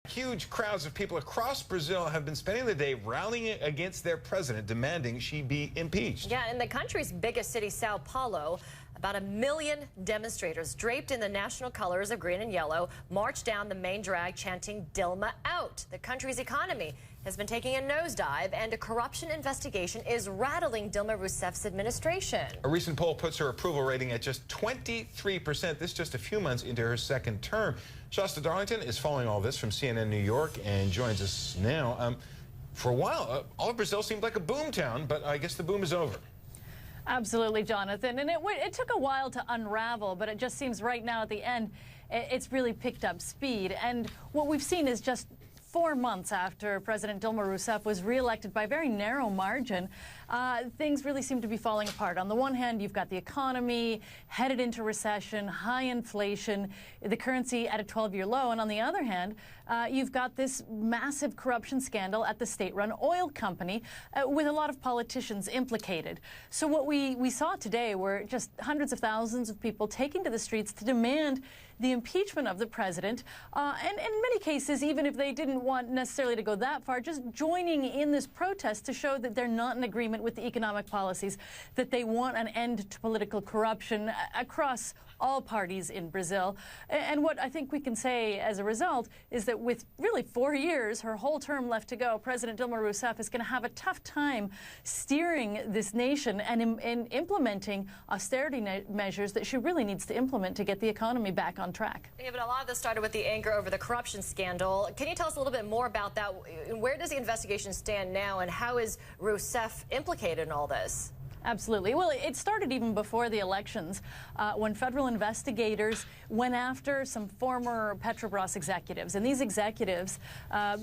Huge crowds of people across Brazil have been spending the day rallying against their president, demanding she be impeached. Yeah, in the country's biggest city, Sao Paulo, about 1 million demonstrators draped in the national colors of green and yellow marched down the main drag chanting "Dilma out." The country's economy has been taking a nosedive, and a corruption investigation is rattling Dilma Rousseff's administration. A recent poll puts her approval rating at just 23%. This just a few months into her second term. Shasta Darlington is following all this from CNN New York and joins us now. For a while, all of Brazil seemed like a boom town, but I guess the boom is over. Absolutely, Jonathan. And it took a while to unravel, but it just seems right now at the end, it's really picked up speed. And what we've seen is just 4 months after President Dilma Rousseff was reelected by a very narrow margin, things really seem to be falling apart. On the one hand, you've got the economy headed into recession, high inflation, the currency at a 12-year low. And on the other hand, you've got this massive corruption scandal at the state-run oil company with a lot of politicians implicated. So what we saw today were just hundreds of thousands of people taking to the streets to demand the impeachment of the president. And in many cases, even if they didn't want necessarily to go that far, just joining in this protest to show that they're not in agreement with the economic policies, that they want an end to political corruption across all parties in Brazil. And what I think we can say as a result is that with really 4 years, her whole term left to go, President Dilma Rousseff is going to have a tough time steering this nation and implementing austerity measures that she really needs to implement to get the economy back on track. Yeah, but a lot of this started with the anger over the corruption scandal. Can you tell us a little bit more about that? Where does the investigation stand now, and how is Rousseff implicated in all this? Absolutely. Well, it started even before the elections when federal investigators went after some former Petrobras executives. And these executives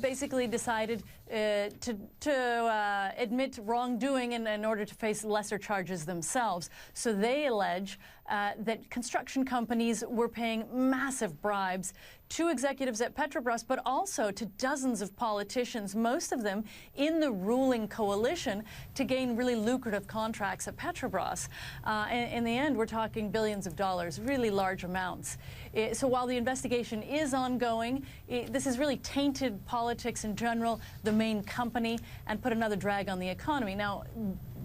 basically decided to admit wrongdoing in order to face lesser charges themselves. So they allege that construction companies were paying massive bribes to executives at Petrobras, but also to dozens of politicians, most of them in the ruling coalition, to gain really lucrative contracts at Petrobras. In the end, we're talking billions of dollars, really large amounts. So while the investigation is ongoing, this has really tainted politics in general, the main company, and put another drag on the economy. Now,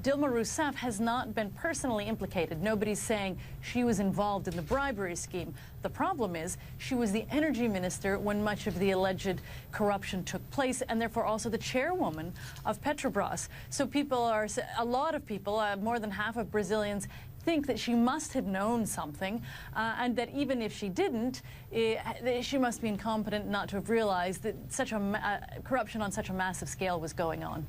Dilma Rousseff has not been personally implicated. Nobody's saying she was involved in the bribery scheme. The problem is she was the energy minister when much of the alleged corruption took place, and therefore also the chairwoman of Petrobras. So a lot of people, more than half of Brazilians, think that she must have known something, and that even if she didn't, she must be incompetent not to have realized that such corruption on such a massive scale was going on.